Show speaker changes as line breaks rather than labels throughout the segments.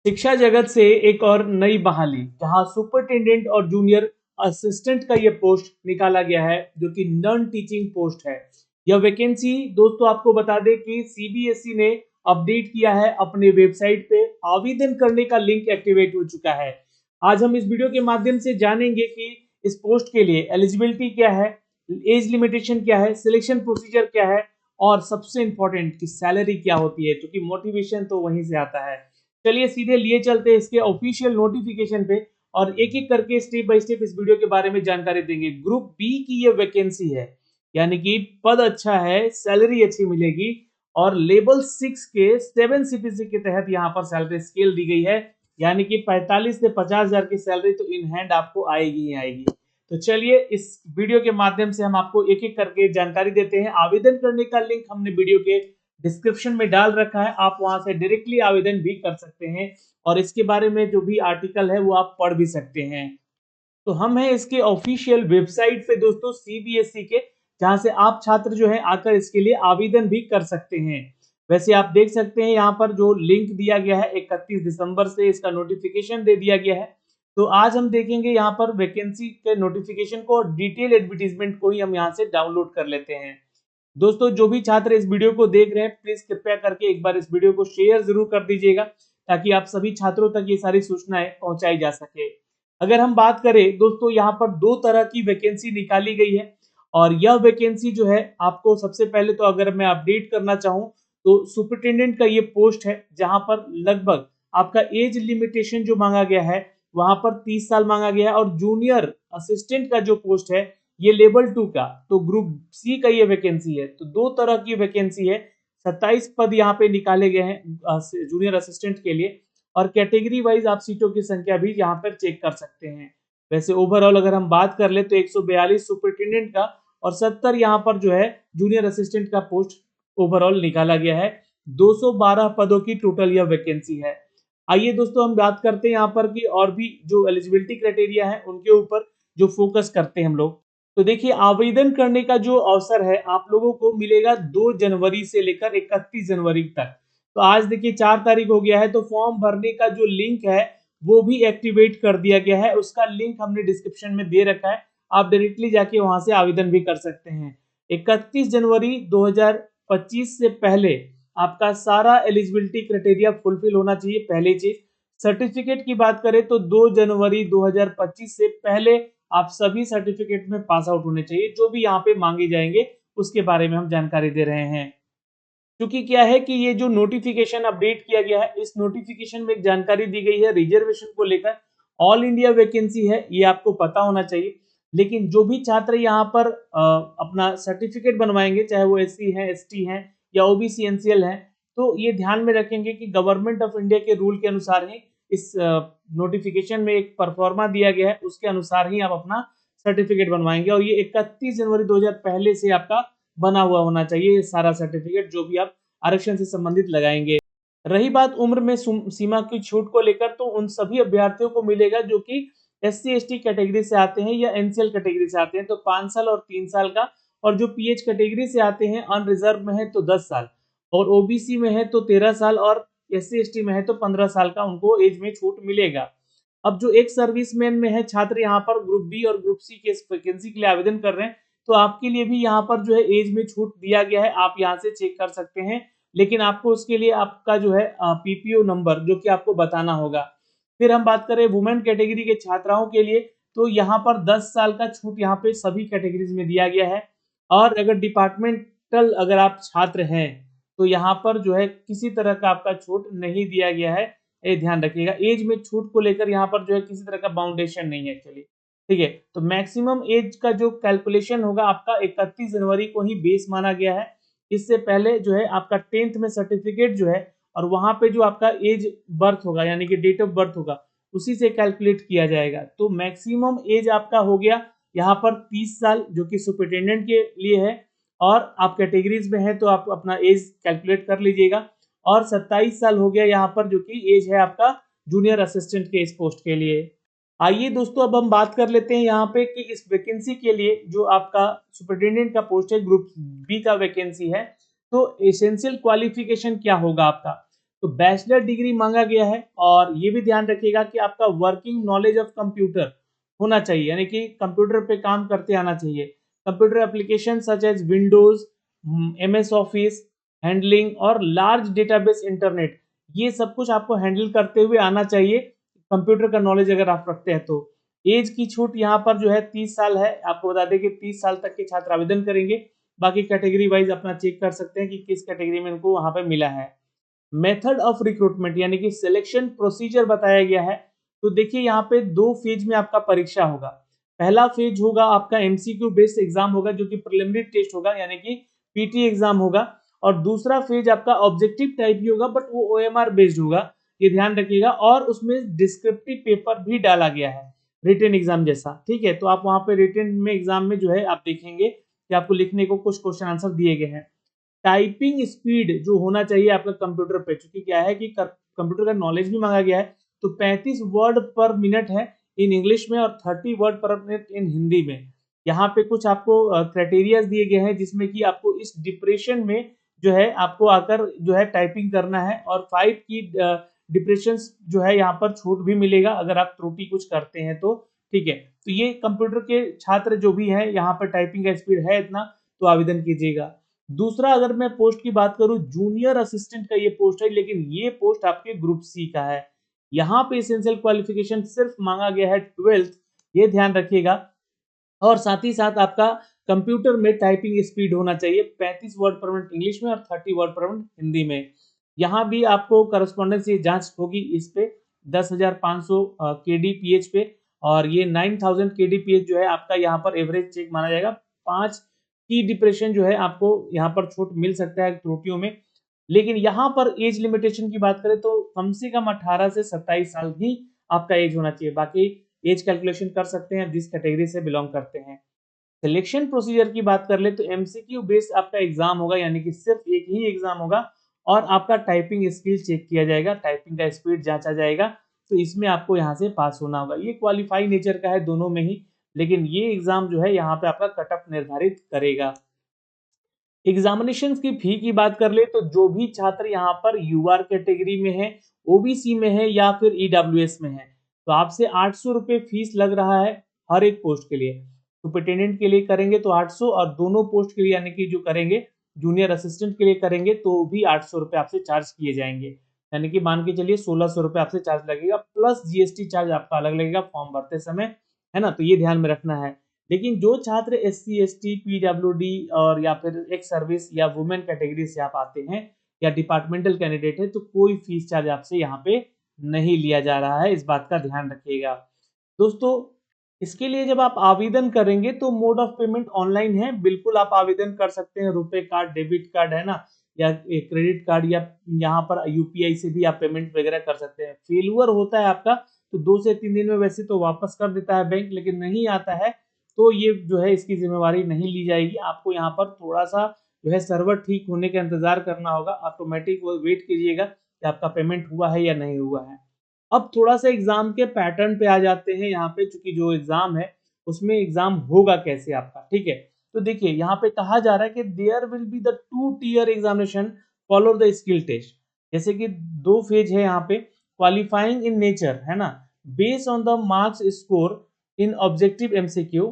शिक्षा जगत से एक और नई बहाली, जहां सुपरिटेंडेंट और जूनियर असिस्टेंट का ये पोस्ट निकाला गया है, जो कि नॉन टीचिंग पोस्ट है। यह वैकेंसी दोस्तों आपको बता दें कि सीबीएसई ने अपडेट किया है अपने वेबसाइट पे। आवेदन करने का लिंक एक्टिवेट हो चुका है। आज हम इस वीडियो के माध्यम से जानेंगे कि इस पोस्ट के लिए एलिजिबिलिटी क्या है, एज लिमिटेशन क्या है, सिलेक्शन प्रोसीजर क्या है, और सबसे इंपॉर्टेंट कि सैलरी क्या होती है, क्योंकि मोटिवेशन तो वहीं से आता है। चलिए सीधे लिए चलते हैं इसके ऑफिशियल नोटिफिकेशन पे और एक एक करके स्टेप बाय स्टेप इस वीडियो के बारे में जानकारी देंगे। ग्रुप बी की ये वैकेंसी है, यानी कि पद अच्छा है, सैलरी अच्छी मिलेगी और लेवल 6 के 7 सीपीसी के तहत यहाँ पर सैलरी स्केल दी गई है, यानी कि 45 से 50,000 की सैलरी तो इन हैंड आपको आएगी ही आएगी। तो चलिए इस वीडियो के माध्यम से हम आपको एक एक करके जानकारी देते हैं। आवेदन करने का लिंक हमने वीडियो के डिस्क्रिप्शन में डाल रखा है, आप वहां से डायरेक्टली आवेदन भी कर सकते हैं और इसके बारे में जो भी आर्टिकल है वो आप पढ़ भी सकते हैं। तो हम हैं इसके ऑफिशियल वेबसाइट पे दोस्तों सीबीएसई के, जहां से आप छात्र जो है आकर इसके लिए आवेदन भी कर सकते हैं। वैसे आप देख सकते हैं यहाँ पर जो लिंक दिया गया है 31 दिसंबर से इसका नोटिफिकेशन दे दिया गया है। तो आज हम देखेंगे यहाँ पर वैकेंसी के नोटिफिकेशन को और डिटेल एडवर्टीजमेंट को ही हम यहाँ से डाउनलोड कर लेते हैं। दोस्तों जो भी छात्र इस वीडियो को देख रहे हैं, प्लीज कृपया करके एक बार इस वीडियो को शेयर जरूर कर दीजिएगा, ताकि आप सभी छात्रों तक ये सारी सूचनाएं पहुंचाई जा सके। अगर हम बात करें दोस्तों, यहाँ पर दो तरह की वैकेंसी निकाली गई है और यह वैकेंसी जो है आपको सबसे पहले तो अगर मैं अपडेट करना चाहूँ तो सुपरिटेंडेंट का ये पोस्ट है, जहां पर लगभग आपका एज लिमिटेशन जो मांगा गया है वहां पर 30 साल मांगा गया है और जूनियर असिस्टेंट का जो पोस्ट है ये लेवल 2 का, तो ग्रुप सी का ये वैकेंसी है। तो दो तरह की वैकेंसी है, 27 पद यहाँ पे निकाले गए हैं जूनियर असिस्टेंट के लिए और कैटेगरी वाइज आप सीटों की संख्या भी यहाँ पर चेक कर सकते हैं। वैसे ओवरऑल अगर हम बात कर ले तो 142 सुपरिटेंडेंट का और 70 यहाँ पर जो है जूनियर असिस्टेंट का पोस्ट ओवरऑल निकाला गया है। 212 पदों की टोटल यह वैकेंसी है। आइए दोस्तों हम बात करते हैं यहाँ पर कि और भी जो एलिजिबिलिटी क्राइटेरिया है उनके ऊपर जो फोकस करते हैं हम लोग। तो देखिए आवेदन करने का जो अवसर है आप लोगों को मिलेगा 2 जनवरी से लेकर 31 जनवरी तक। तो आज देखिए 4 तारीख हो गया है, तो फॉर्म भरने का जो लिंक है वो भी एक्टिवेट कर दिया गया है। उसका लिंक हमने डिस्क्रिप्शन में दे रखा है, आप डायरेक्टली जाके वहां से आवेदन भी कर सकते हैं। 31 जनवरी 2025 से पहले आपका सारा एलिजिबिलिटी क्राइटेरिया फुलफिल होना चाहिए। पहली चीज, सर्टिफिकेट की बात करें तो 2 जनवरी 2025 से पहले आप सभी सर्टिफिकेट में पास आउट होने चाहिए। जो भी यहाँ पे मांगे जाएंगे उसके बारे में हम जानकारी दे रहे हैं। क्योंकि क्या है कि ये जो नोटिफिकेशन अपडेट किया गया है, इस नोटिफिकेशन में एक जानकारी दी गई है रिजर्वेशन को लेकर। ऑल इंडिया वैकेंसी है, ये आपको पता होना चाहिए। लेकिन जो भी छात्र यहाँ पर अपना सर्टिफिकेट बनवाएंगे, चाहे वो एससी हैं, एसटी हैं या ओबीसी एनसीएल हैं, तो ये ध्यान में रखेंगे कि गवर्नमेंट ऑफ इंडिया के रूल के अनुसार ही इस नोटिफिकेशन में एक परफॉर्मा दिया गया है, उसके अनुसार ही आप अपना सर्टिफिकेट बनवाएंगे और ये 31 जनवरी 2000 पहले से आपका बना हुआ होना चाहिए सारा सर्टिफिकेट जो भी आप आरक्षण से संबंधित लगाएंगे। रही बात उम्र में सीमा की छूट को लेकर, तो उन सभी अभ्यर्थियों को मिलेगा जो कि एससी एसटी कैटेगरी से आते हैं या एनसीएल कैटेगरी से आते हैं, तो 5 साल और 3 साल का। और जो पीएच कैटेगरी से आते हैं अनरिजर्व में है तो 10 साल और ओबीसी में है तो 13 साल और एससी एसटी में है तो 15 साल का उनको एज में छूट मिलेगा। अब जो एक सर्विसमैन में है छात्र यहाँ पर ग्रुप बी और ग्रुप सी के वैकेंसी के लिए आवेदन कर रहे हैं, तो आपके लिए भी यहाँ पर जो है एज में छूट दिया गया है, आप यहाँ से चेक कर सकते हैं। लेकिन आपको उसके लिए आपका जो है पीपीओ नंबर जो कि आपको बताना होगा। फिर हम बात करें वुमेन कैटेगरी के छात्राओं के लिए, तो यहाँ पर 10 साल का छूट यहाँ पे सभी कैटेगरीज में दिया गया है। और अगर डिपार्टमेंटल अगर आप छात्र हैं तो यहाँ पर जो है किसी तरह का आपका छूट नहीं दिया गया है, ये ध्यान रखिएगा। एज में छूट को लेकर यहाँ पर जो है किसी तरह का बाउंडेशन नहीं है। चलिए ठीक है, तो मैक्सिमम एज का जो कैलकुलेशन होगा आपका 31 जनवरी को ही बेस माना गया है। इससे पहले जो है आपका 10th में सर्टिफिकेट जो है और वहां पे जो आपका एज बर्थ होगा यानी कि डेट ऑफ बर्थ होगा उसी से कैलकुलेट किया जाएगा। तो मैक्सिमम एज आपका हो गया यहाँ पर 30 साल जो कि सुपरिटेंडेंट के लिए है और आप कैटेगरीज में है तो आप अपना एज कैलकुलेट कर लीजिएगा। और 27 साल हो गया यहाँ पर जो कि एज है आपका जूनियर असिस्टेंट के इस पोस्ट के लिए। आइए दोस्तों अब हम बात कर लेते हैं यहाँ पे कि इस वैकेंसी के लिए जो आपका सुपरिटेंडेंट का पोस्ट है ग्रुप बी का वैकेंसी है, तो एसेंशियल क्वालिफिकेशन क्या होगा आपका। तो बैचलर डिग्री मांगा गया है, और ये भी ध्यान रखिएगा कि आपका वर्किंग नॉलेज ऑफ कंप्यूटर होना चाहिए, यानी कि कंप्यूटर पे काम करते आना चाहिए। Computer application such as Windows, MS office, handling और लार्ज डेटाबेस इंटरनेट, ये सब कुछ आपको हैंडल करते हुए आना चाहिए, कंप्यूटर का नॉलेज अगर आप रखते हैं तो। एज की छूट यहाँ पर जो है 30 साल है। आपको बता दें कि 30 साल तक के छात्र आवेदन करेंगे। बाकी कैटेगरी वाइज अपना चेक कर सकते हैं कि किस कैटेगरी में इनको वहां पे मिला है। मेथड ऑफ रिक्रूटमेंट यानी कि सिलेक्शन प्रोसीजर बताया गया है। तो देखिए यहाँ पे 2 फेज में आपका परीक्षा होगा। पहला फेज होगा आपका MCQ बेस्ड एग्जाम होगा, जो कि प्रिलिमिनरी टेस्ट होगा, यानी कि PT एग्जाम होगा। और दूसरा फेज आपका ऑब्जेक्टिव टाइप ही होगा, बट वो OMR बेस्ड होगा, ये ध्यान रखिएगा। और उसमें डिस्क्रिप्टिव पेपर भी डाला गया है, रिटन एग्जाम जैसा। ठीक है, तो आप वहां पे रिटन में एग्जाम में जो है आप देखेंगे कि आपको लिखने को कुछ क्वेश्चन आंसर दिए गए हैं। टाइपिंग स्पीड जो होना चाहिए आपका कंप्यूटर पे, चूंकि क्या है कि कंप्यूटर का नॉलेज भी मांगा गया है, तो 35 वर्ड पर मिनट है इन इंग्लिश में, और 30 वर्ड पर मिनट इन हिंदी में। यहाँ पे कुछ आपको क्राइटेरिया दिए गए हैं, जिसमें कि आपको इस डिप्रेशन में जो है आपको आकर जो है टाइपिंग करना है, और 5 की डिप्रेशन जो है यहाँ पर छूट भी मिलेगा अगर आप त्रुटि कुछ करते हैं तो। ठीक है, तो ये कंप्यूटर के छात्र जो भी हैं, यहाँ पर टाइपिंग का स्पीड है इतना, तो आवेदन कीजिएगा। दूसरा, अगर मैं पोस्ट की बात करूं, जूनियर असिस्टेंट का ये पोस्ट है, लेकिन ये पोस्ट आपके ग्रुप C का है। यहाँ पे एसेंशियल क्वालिफिकेशन सिर्फ मांगा गया है 12th, ये ध्यान रखिएगा। और साथ ही साथ आपका कंप्यूटर में टाइपिंग स्पीड होना चाहिए 35 वर्ड पर मिनट इंग्लिश में और 30 वर्ड पर मिनट हिंदी में। यहाँ भी आपको करस्पॉन्डेंस ये जांच होगी इस पे 10,500 kdph पे, और ये 9,000 kdph जो है आपका यहाँ पर एवरेज चेक माना जाएगा। 5 की डिप्रेशन जो है आपको यहाँ पर छूट मिल सकता है त्रुटियों में। लेकिन यहाँ पर एज लिमिटेशन की बात करें तो कम से कम 18 से 27 साल ही आपका एज होना चाहिए। बाकी एज कैलकुलेशन कर सकते हैं जिस कैटेगरी से बिलोंग करते हैं। सिलेक्शन प्रोसीजर की बात कर ले तो MCQ बेस्ड आपका एग्जाम होगा, यानी कि सिर्फ एक ही एग्जाम होगा, और आपका टाइपिंग स्किल चेक किया जाएगा, टाइपिंग का स्पीड जांचा जाएगा। तो इसमें आपको यहाँ से पास होना होगा। ये क्वालिफाई नेचर का है दोनों में ही, लेकिन ये एग्जाम जो है यहाँ पे आपका कट ऑफ निर्धारित करेगा। एग्जामिनेशन की फी की बात कर ले तो जो भी छात्र यहाँ पर UR कैटेगरी में है, OBC में है या फिर EWS में है, तो आपसे 800 रुपये फीस लग रहा है हर एक पोस्ट के लिए। सुपरिटेंडेंट के लिए करेंगे तो 800, और दोनों पोस्ट के लिए यानी कि जो करेंगे जूनियर असिस्टेंट के लिए करेंगे तो भी 800 रुपये आपसे चार्ज किए जाएंगे। यानी कि मान के चलिए 1600 रुपये आपसे चार्ज लगेगा, प्लस GST चार्ज आपका अलग लगेगा फॉर्म भरते समय, है ना। तो ये ध्यान में रखना है। लेकिन जो छात्र SC ST PWD और या फिर एक्स सर्विस या वुमेन कैटेगरी से आप आते हैं या डिपार्टमेंटल कैंडिडेट है, तो कोई फीस चार्ज आपसे यहाँ पे नहीं लिया जा रहा है, इस बात का ध्यान रखिएगा दोस्तों। इसके लिए जब आप आवेदन करेंगे तो मोड ऑफ पेमेंट ऑनलाइन है, बिल्कुल आप आवेदन कर सकते हैं। रुपए कार्ड, डेबिट कार्ड, है ना, या क्रेडिट कार्ड, या यहाँ पर UPI से भी आप पेमेंट वगैरह कर सकते हैं। फेलुअर होता है आपका तो 2 से 3 दिन में वैसे तो वापस कर देता है बैंक, लेकिन नहीं आता है तो ये जो है इसकी जिम्मेवारी नहीं ली जाएगी। आपको यहाँ पर थोड़ा सा जो है सर्वर ठीक होने का इंतजार करना होगा, ऑटोमेटिक वो वेट कीजिएगा कि आपका पेमेंट हुआ है या नहीं हुआ है। अब थोड़ा सा एग्जाम के पैटर्न पे आ जाते हैं। यहाँ पे चूंकि जो एग्जाम है उसमें एग्जाम होगा कैसे आपका, ठीक है। तो देखिए यहाँ पे कहा जा रहा है कि there will be the 2 tier examination follow the skill test. जैसे कि 2 फेज है यहाँ पे। क्वालिफाइंग इन नेचर, है ना, based on the marks score in objective MCQ,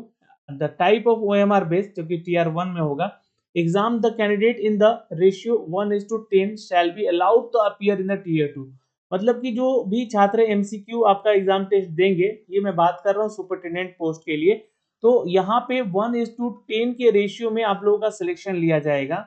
the type of OMR based जो कि Tier 1 में होगा। Exam the candidate in the ratio 1:10 shall be allowed to appear in the Tier 2। मतलब कि जो भी छात्र MCQ आपका एग्जाम टेस्ट देंगे, ये मैं बात कर रहा हूँ सुपरिटेंडेंट पोस्ट के लिए, तो यहाँ पे 1:10 के रेशियो में आप लोगों का सिलेक्शन लिया जाएगा।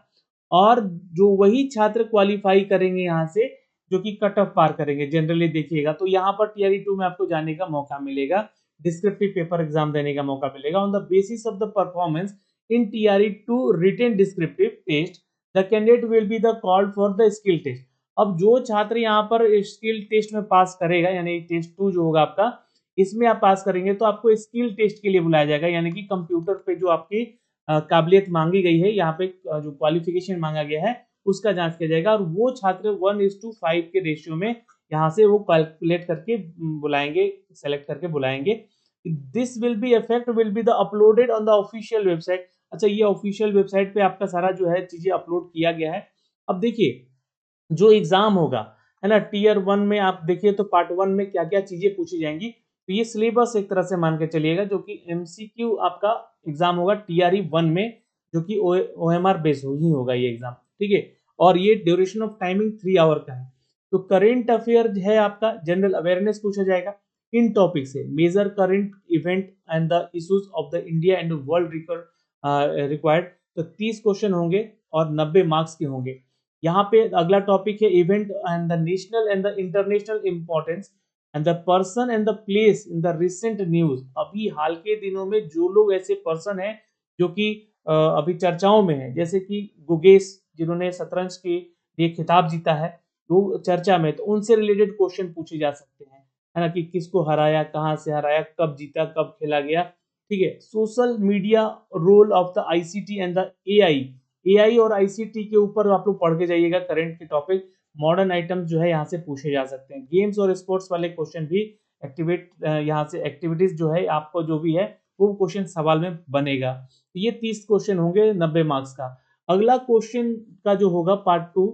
और जो वही छात्र क्वालिफाई करेंगे यहाँ से, जो कि कट ऑफ पार करेंगे जनरली देखिएगा, तो यहाँ पर Tier 2 में आपको जाने का मौका मिलेगा, डिस्क्रिप्टिव पेपर एग्जाम देने का मौका मिलेगा। On the basis of the performance in Tier 2 written descriptive test, the candidate will be the called for the skill test. अब जो छात्र यहाँ पर स्किल टेस्ट में पास करेगा, यानी टेस्ट 2 जो होगा आपका, इसमें आप पास करेंगे तो आपको स्किल टेस्ट के लिए बुलाया जाएगा, यानी कि कंप्यूटर पे जो आपकी काबिलियत मांगी गई है, यहाँ पे जो क्वालिफिकेशन मांगा गया है उसका जांच किया जाएगा। और वो छात्र 1:5 के रेशियो में यहाँ से वो कैलकुलेट करके बुलाएंगे, सेलेक्ट करके बुलाएंगे। This will be effect will be the uploaded on the official website. अच्छा, ये ऑफिशियल वेबसाइट पे आपका सारा जो है चीजें अपलोड किया गया है। अब देखिए जो एग्जाम होगा, है ना। टीयर 1 में आप देखिए तो पार्ट 1 में क्या क्या चीजें पूछी जाएंगी, तो ये सिलेबस एक तरह से मान के चलिएगा, जो कि एमसीक्यू आपका एग्जाम होगा टीआरई 1 में, जो कि ओएमआर बेस ही होगा ये एग्जाम, ठीक है। और ये ड्यूरेशन ऑफ टाइमिंग 3 आवर का है। तो करेंट अफेयर है आपका, जनरल अवेयरनेस पूछा जाएगा इन टॉपिक से, major current event and the issues of the India and world required. तो 30 क्वेश्चन होंगे और 90 मार्क्स के होंगे। यहाँ पे अगला टॉपिक है event and the national and the international importance and the person and the place in the recent news. अभी हाल के दिनों में जो लोग ऐसे पर्सन हैं जो कि अभी चर्चाओं में है, जैसे कि गुगेश जिन्होंने शतरंज के लिए खिताब जीता है, वो चर्चा में, तो उनसे रिलेटेड क्वेश्चन पूछे जा सकते हैं, है ना, कि किसको हराया, कहाँ से हराया, कब जीता, कब खेला गया, ठीक है। Social media role of the ICT and the AI और आईसीटी के ऊपर आप लोग पढ़ के जाइएगा करंट के टॉपिक। मॉडर्न आइटम्स जो है यहाँ से पूछे जा सकते हैं। गेम्स और स्पोर्ट्स वाले क्वेश्चन भी एक्टिवेट, यहाँ से एक्टिविटीज जो है आपको जो भी है वो क्वेश्चन सवाल में बनेगा। तो ये 30 क्वेश्चन होंगे 90 मार्क्स का। अगला क्वेश्चन का जो होगा पार्ट 2,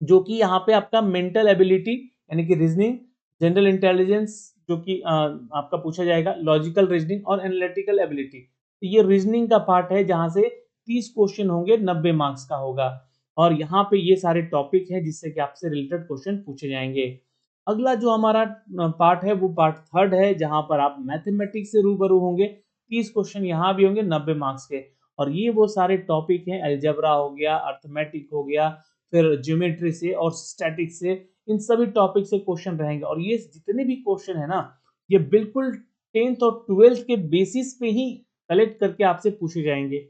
जो कि यहाँ पे आपका मेंटल एबिलिटी यानी कि रीजनिंग, जनरल इंटेलिजेंस जो कि आपका पूछा जाएगा, लॉजिकल रीजनिंग और एनालिटिकल एबिलिटी। तो ये रीजनिंग का पार्ट है जहां से 30 क्वेश्चन होंगे, 90 मार्क्स का होगा। और यहाँ पे ये सारे टॉपिक हैं जिससे कि आपसे रिलेटेड क्वेश्चन पूछे जाएंगे। अगला जो हमारा पार्ट है वो पार्ट 3 है, जहां पर आप मैथमेटिक्स से रूबरू होंगे। 30 क्वेश्चन यहाँ भी होंगे 90 मार्क्स के। और ये वो सारे टॉपिक हैं, अलजेब्रा हो गया, अर्थमेटिक हो गया, फिर ज्योमेट्री से और स्टैटिक्स से, इन सभी टॉपिक से क्वेश्चन रहेंगे। और ये जितने भी क्वेश्चन है ना, ये बिल्कुल 10th और 12th के बेसिस पे ही कलेक्ट करके आपसे पूछे जाएंगे।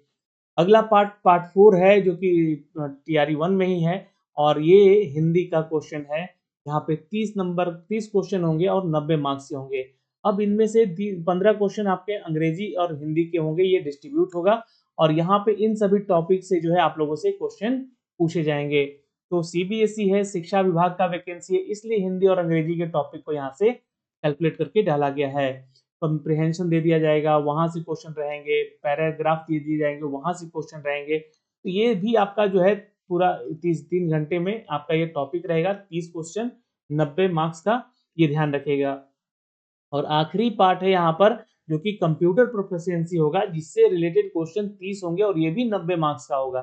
अगला पार्ट 4 है जो कि टीआरई 1 में ही है, और ये हिंदी का क्वेश्चन है। यहाँ पे 30 क्वेश्चन होंगे और 90 मार्क्स के होंगे। अब इनमें से 15 क्वेश्चन आपके अंग्रेजी और हिंदी के होंगे, ये डिस्ट्रीब्यूट होगा। और यहाँ पे इन सभी टॉपिक से जो है आप लोगों से क्वेश्चन पूछे जाएंगे। तो सीबीएसई है, शिक्षा विभाग का वैकेंसी है, इसलिए हिंदी और अंग्रेजी के टॉपिक को यहाँ से कैलकुलेट करके डाला गया है। कंप्रिहेंशन दे दिया जाएगा, वहां से क्वेश्चन रहेंगे, पैराग्राफ दे दिए जाएंगे, वहां से क्वेश्चन रहेंगे। तो ये भी आपका जो है पूरा 3 घंटे में आपका ये टॉपिक रहेगा, 30 क्वेश्चन 90 मार्क्स का, ये ध्यान रखिएगा। और आखिरी पार्ट है यहाँ पर जो कि कंप्यूटर प्रोफिशिएंसी होगा, जिससे रिलेटेड क्वेश्चन 30 होंगे और ये भी 90 मार्क्स का होगा।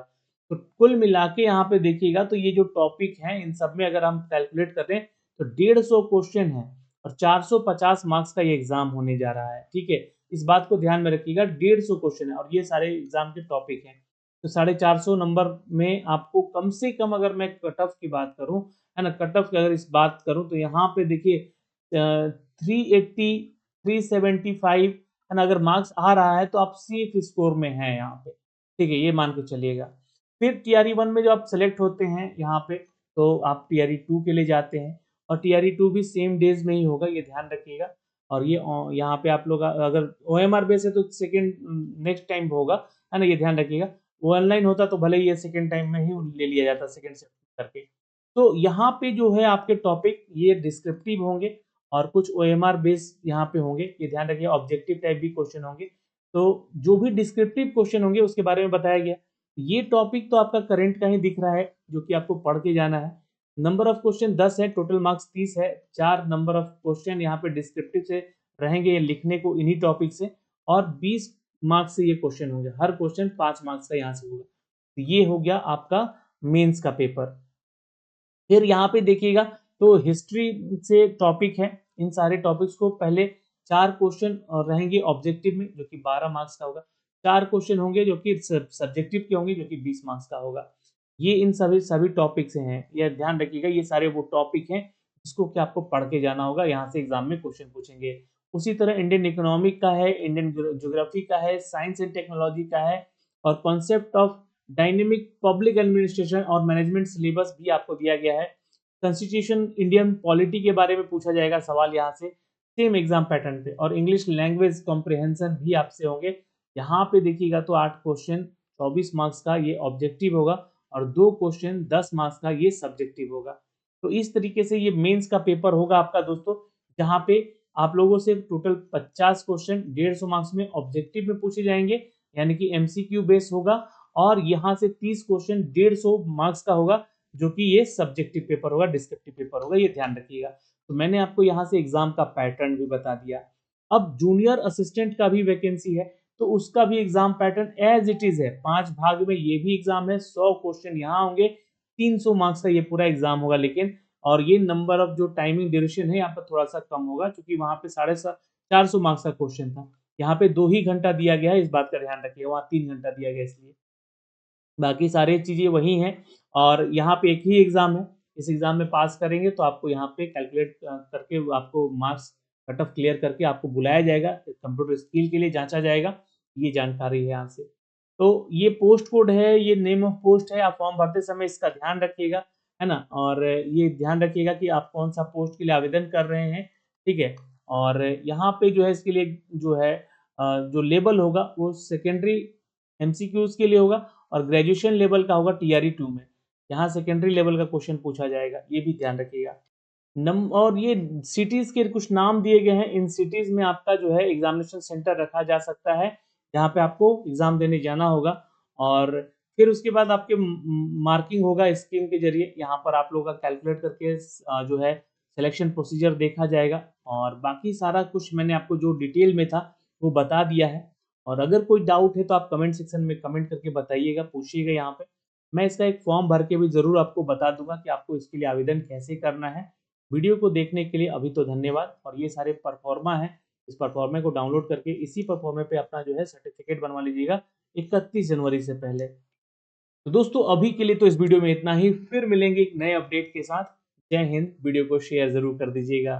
तो कुल मिला के यहाँ पे देखिएगा तो ये जो टॉपिक हैं इन सब में अगर हम कैलकुलेट करें तो 150 क्वेश्चन है और 450 मार्क्स का ये एग्जाम होने जा रहा है, ठीक है। इस बात को ध्यान में रखिएगा, 150 क्वेश्चन है और ये सारे एग्जाम के टॉपिक हैं। तो 450 नंबर में आपको कम से कम, अगर मैं कट ऑफ की बात करूं, है ना, कट ऑफ की अगर इस बात करूं तो यहाँ पे देखिए 380 375, है ना, अगर मार्क्स आ रहा है तो आप सेफ स्कोर में हैं यहाँ पे, ठीक है, ये मान के चलिएगा। फिर टीआरई 1 में जो आप सेलेक्ट होते हैं यहाँ पे, तो आप टीआरई 2 के लिए जाते हैं, और टीआरई 2 भी सेम डेज में ही होगा, ये ध्यान रखिएगा। और ये यहाँ पे आप लोग अगर ओएमआर बेस है तो सेकेंड नेक्स्ट टाइम होगा, है ना, ये ध्यान रखिएगा। वो ऑनलाइन होता तो भले ये सेकेंड टाइम में ही ले लिया जाता, सेकेंड सेक्शन करके। तो यहाँ पे जो है आपके टॉपिक ये डिस्क्रिप्टिव होंगे और कुछ ओएमआर बेस यहाँ पे होंगे, ये ध्यान रखिए। ऑब्जेक्टिव टाइप भी क्वेश्चन होंगे, तो जो भी डिस्क्रिप्टिव क्वेश्चन होंगे उसके बारे में बताया गया। ये टॉपिक तो आपका करंट का ही दिख रहा है जो कि आपको पढ़ के जाना है। नंबर ऑफ क्वेश्चन 10 है, टोटल मार्क्स 30 है। 4 नंबर ऑफ क्वेश्चन यहाँ पे डिस्क्रिप्टिव से रहेंगे, ये लिखने को इन्हीं टॉपिक से, और 20 मार्क्स से ये क्वेश्चन होंगे, हर क्वेश्चन 5 मार्क्स का यहाँ से होगा। तो ये हो गया आपका मेंस का पेपर। फिर यहाँ पे देखिएगा तो हिस्ट्री से टॉपिक है, इन सारे टॉपिक्स को पहले 4 क्वेश्चन रहेंगे ऑब्जेक्टिव में जो कि 12 मार्क्स का होगा, 4 क्वेश्चन होंगे जो कि सब्जेक्टिव के होंगे जो कि 20 मार्क्स का होगा। ये इन सभी टॉपिक से हैं, ये ध्यान रखिएगा, ये सारे वो टॉपिक हैं जिसको कि आपको पढ़ के जाना होगा, यहाँ से एग्जाम में क्वेश्चन पूछेंगे। उसी तरह इंडियन इकोनॉमिक का है, इंडियन ज्योग्राफी का है, साइंस एंड टेक्नोलॉजी का है, और concept of dynamic public administration और मैनेजमेंट सिलेबस भी आपको दिया गया है। कॉन्स्टिट्यूशन इंडियन पॉलिटी के बारे में पूछा जाएगा सवाल यहाँ से, सेम एग्जाम पैटर्न पे। और इंग्लिश लैंग्वेज कॉम्प्रिहेंशन भी आपसे होंगे। यहाँ पे देखिएगा तो 8 क्वेश्चन 24 मार्क्स का ये ऑब्जेक्टिव होगा, और 2 क्वेश्चन 10 मार्क्स का ये सब्जेक्टिव होगा। तो इस तरीके से ये मेंस का पेपर होगा आपका दोस्तों, जहाँ पे आप लोगों से टोटल 50 क्वेश्चन 150 मार्क्स में ऑब्जेक्टिव में पूछे जाएंगे, यानी कि एमसीक्यू बेस होगा। और यहाँ से 30 क्वेश्चन 150 मार्क्स का होगा, जो कि ये सब्जेक्टिव पेपर होगा, डिस्क्रिप्टिव पेपर होगा, ये ध्यान रखिएगा। तो मैंने आपको यहाँ से एग्जाम का पैटर्न भी बता दिया। अब जूनियर असिस्टेंट का भी वैकेंसी है, तो उसका भी exam pattern as it is है, 5 भाग में ये भी एग्जाम है, 100 क्वेश्चन यहाँ होंगे, 300 मार्क्स का ये पूरा एग्जाम होगा। लेकिन और ये नंबर ऑफ जो टाइमिंग ड्यूरेशन है यहाँ पर थोड़ा सा कम होगा, क्योंकि वहां पे 450 मार्क्स का क्वेश्चन था, यहाँ पे 2 ही घंटा दिया गया है, इस बात का ध्यान रखिएगा, वहाँ 3 घंटा दिया गया इसलिए। बाकी सारी चीजें वही हैं, और यहाँ पे एक ही एग्जाम है, इस एग्जाम में पास करेंगे तो आपको यहाँ पे कैलकुलेट करके आपको मार्क्स कट ऑफ क्लियर करके आपको बुलाया जाएगा, कंप्यूटर स्किल के लिए जांचा जाएगा। ये जानकारी है यहाँ से। तो ये पोस्ट कोड है, ये नेम ऑफ पोस्ट है, आप फॉर्म भरते समय इसका ध्यान रखिएगा, है ना। और ये ध्यान रखिएगा कि आप कौन सा पोस्ट के लिए आवेदन कर रहे हैं, ठीक है। और यहाँ पे जो है इसके लिए जो है जो लेवल होगा वो सेकेंडरी एमसीक्यूज के लिए होगा, और ग्रेजुएशन लेवल का होगा टीआरई 2 में। यहाँ सेकेंडरी लेवल का क्वेश्चन पूछा जाएगा, ये भी ध्यान रखिएगा। और ये सिटीज के कुछ नाम दिए गए हैं, इन सिटीज में आपका जो है एग्जामिनेशन सेंटर रखा जा सकता है, जहाँ पे आपको एग्जाम देने जाना होगा। और फिर उसके बाद आपके मार्किंग होगा स्कीम के जरिए, यहाँ पर आप लोगों का कैलकुलेट करके जो है सिलेक्शन प्रोसीजर देखा जाएगा। और बाकी सारा कुछ मैंने आपको जो डिटेल में था वो बता दिया है। और अगर कोई डाउट है तो आप कमेंट सेक्शन में कमेंट करके बताइएगा, पूछिएगा यहाँ पे। मैं इसका एक फॉर्म भर के भी ज़रूर आपको बता दूंगा कि आपको इसके लिए आवेदन कैसे करना है। वीडियो को देखने के लिए अभी तो धन्यवाद। और ये सारे परफॉर्मा है, इस परफॉर्मे को डाउनलोड करके इसी परफॉर्मे पे अपना जो है सर्टिफिकेट बनवा लीजिएगा 31 जनवरी से पहले। तो दोस्तों अभी के लिए तो इस वीडियो में इतना ही, फिर मिलेंगे एक नए अपडेट के साथ। जय हिंद। वीडियो को शेयर जरूर कर दीजिएगा।